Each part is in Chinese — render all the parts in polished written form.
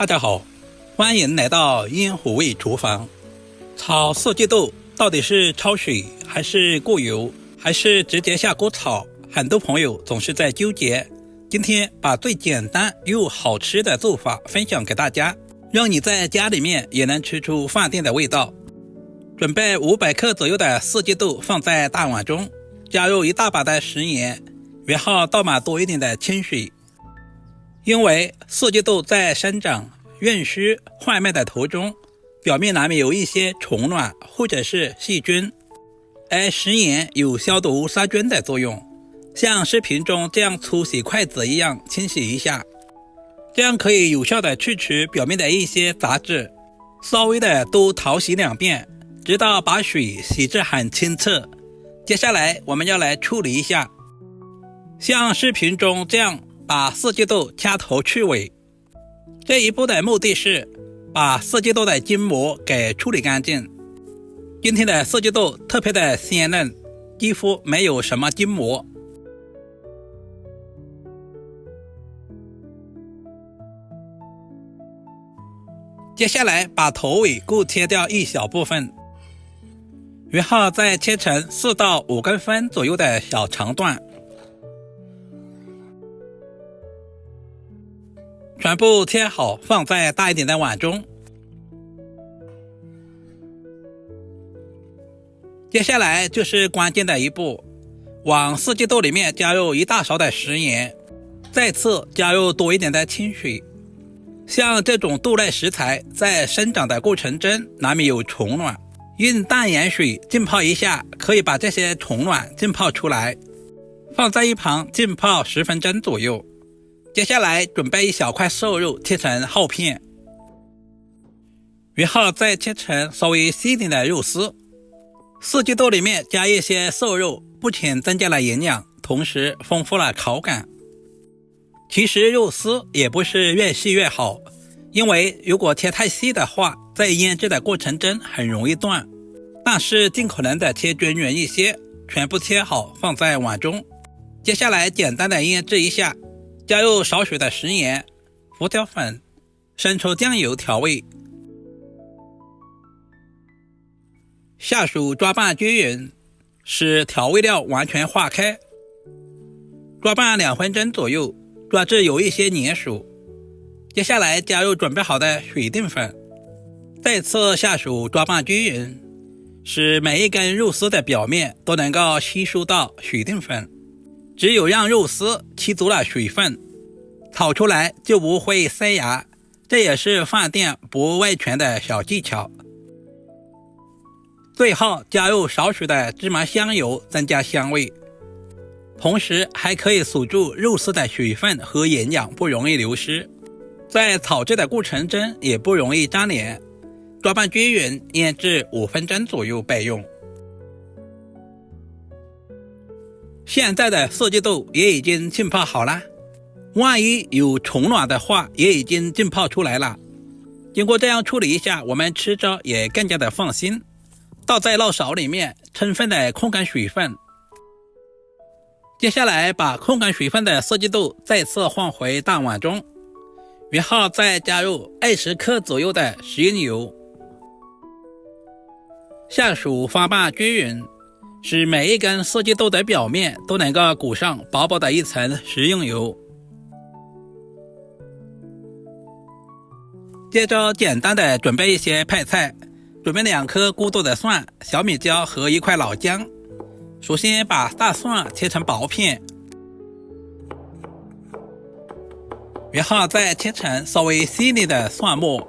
大家好，欢迎来到烟火味厨房。炒四季豆到底是焯水还是过油还是直接下锅炒，很多朋友总是在纠结。今天把最简单又好吃的做法分享给大家，让你在家里面也能吃出饭店的味道。准备500克左右的四季豆放在大碗中，加入一大把的食盐，约好倒满多一点的清水。因为四季豆在生长、运输、换麦的途中，表面难免有一些虫卵或者是细菌，而食盐有消毒杀菌的作用，像视频中这样粗洗筷子一样清洗一下，这样可以有效的去除表面的一些杂质，稍微的多淘洗2遍，直到把水洗至很清澈。接下来我们要来处理一下，像视频中这样把四季豆掐头去尾。这一步的目的是把四季豆的筋膜给处理干净。今天的四季豆特别的鲜嫩，几乎没有什么筋膜。接下来把头尾各切掉一小部分，然后再切成4到5公分左右的小长段，全部切好放在大一点的碗中。接下来就是关键的一步，往四季豆里面加入1大勺的食盐，再次加入多一点的清水。像这种豆类食材在生长的过程中难免有虫卵，用淡盐水浸泡一下，可以把这些虫卵浸泡出来，放在一旁浸泡10分钟左右。接下来准备一小块瘦肉切成厚片，然后再切成稍微细一点的肉丝。四季豆里面加一些瘦肉，不仅增加了营养，同时丰富了口感。其实肉丝也不是越细越好，因为如果切太细的话，在腌制的过程中很容易断，但是尽可能的切均匀一些，全部切好放在碗中。接下来简单的腌制一下，加入少许的食盐、胡椒粉、生抽酱油调味，下手抓拌均匀，使调味料完全化开，抓拌2分钟左右，抓至有一些粘手。接下来加入准备好的水淀粉，再次下手抓拌均匀，使每一根肉丝的表面都能够吸收到水淀粉。只有让肉丝吸足了水分，炒出来就不会塞牙，这也是饭店不外传的小技巧。最后加入少许的芝麻香油增加香味，同时还可以锁住肉丝的水分和营养不容易流失，在炒制的过程中也不容易粘连。抓拌均匀，腌制5分钟左右备用。现在的四季豆也已经浸泡好了，万一有虫卵的话也已经浸泡出来了。经过这样处理一下，我们吃着也更加的放心。倒在漏勺里面，充分的控干水分。接下来把控干水分的四季豆再次换回大碗中，然后再加入20克左右的食用油，下手翻拌均匀，使每一根四季豆的表面都能够裹上薄薄的一层食用油。接着简单的准备一些配菜，准备2颗过剁的蒜、小米椒和1块老姜。首先把大蒜切成薄片，然后再切成稍微细腻的蒜末。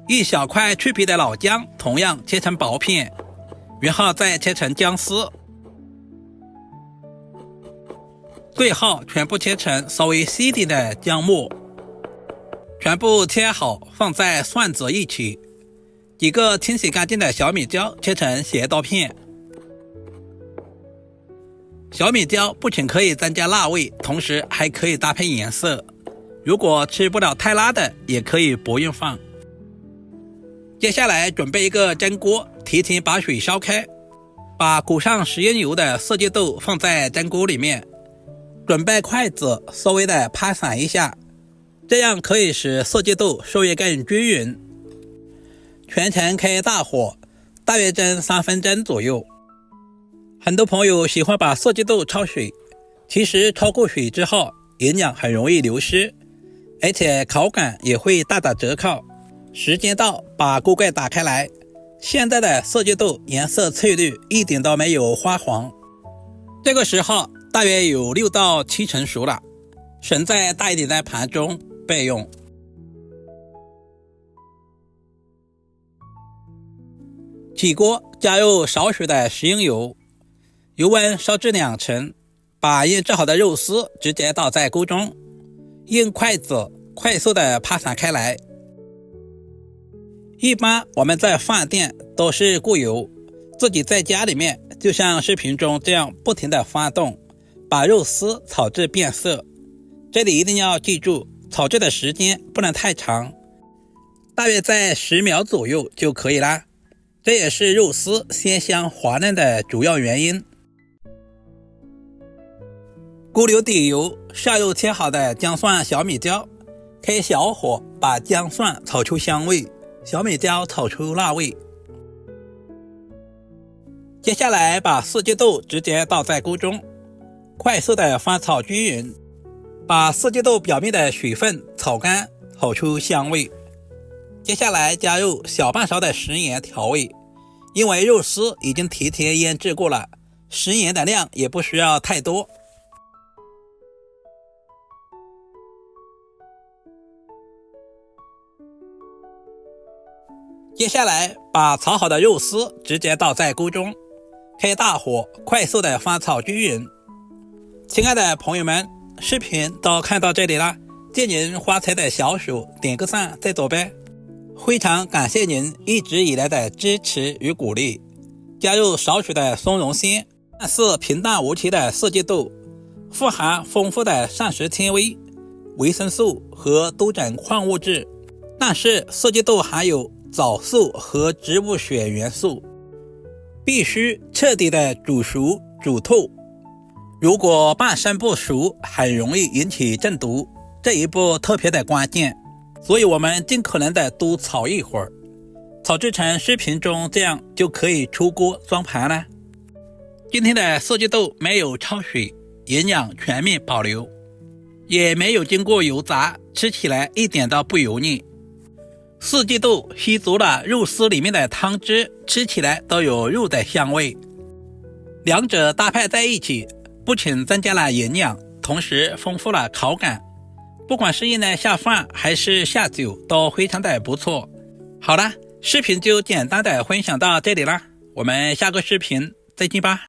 一小块去皮的老姜同样切成薄片，然后再切成姜丝。最后全部切成稍微细一点的姜末，全部切好放在蒜子一起。几个清洗干净的小米椒切成斜刀片。小米椒不仅可以增加辣味，同时还可以搭配颜色，如果吃不了太辣的也可以不用放。接下来准备一个蒸锅，提前把水烧开，把裹上食用油的四季豆放在蒸锅里面，准备筷子稍微的拍散一下，这样可以使四季豆受液更均匀。全程开大火，大约蒸3分钟左右。很多朋友喜欢把四季豆焯水，其实焯过水之后，营养很容易流失，而且口感也会大打折扣。时间到，把锅盖打开来。现在的四季豆颜色翠绿，一点都没有花黄。这个时候大约有6到7成熟了，盛在大一点的盘中备用。起锅加入少许的食用油，油温烧至2成，把腌制好的肉丝直接倒在锅中，用筷子快速的拍散开来。一般我们在饭店都是过油，自己在家里面就像视频中这样不停的翻动，把肉丝炒至变色。这里一定要记住，炒制的时间不能太长，大约在10秒左右就可以啦。这也是肉丝鲜香滑嫩的主要原因。锅留底油，下入切好的姜蒜小米椒，开小火把姜蒜炒出香味，小米椒炒出辣味。接下来把四季豆直接倒在锅中，快速的翻炒均匀，把四季豆表面的水分炒干，炒出香味。接下来加入小半勺的食盐调味，因为肉丝已经提前腌制过了，食盐的量也不需要太多。接下来把炒好的肉丝直接倒在锅中，开大火快速的翻炒均匀。亲爱的朋友们，视频都看到这里了，借您发财的小手点个赞再走呗。非常感谢您一直以来的支持与鼓励。加入少许的松茸鲜，但是平淡无奇的四季豆，富含丰富的膳食纤维、维生素和多种矿物质，但是四季豆含有藻素和植物硒元素，必须彻底的煮熟煮透。如果半生不熟，很容易引起中毒，这一步特别的关键。所以我们尽可能的多炒一会儿，炒制成视频中这样就可以出锅装盘了。今天的四季豆没有焯水，营养全面保留，也没有经过油炸，吃起来一点都不油腻。四季豆吸足了肉丝里面的汤汁，吃起来都有肉的香味。两者搭配在一起，不仅增加了营养，同时丰富了口感，不管是用来下饭还是下酒都非常的不错。好了，视频就简单的分享到这里啦，我们下个视频再见吧。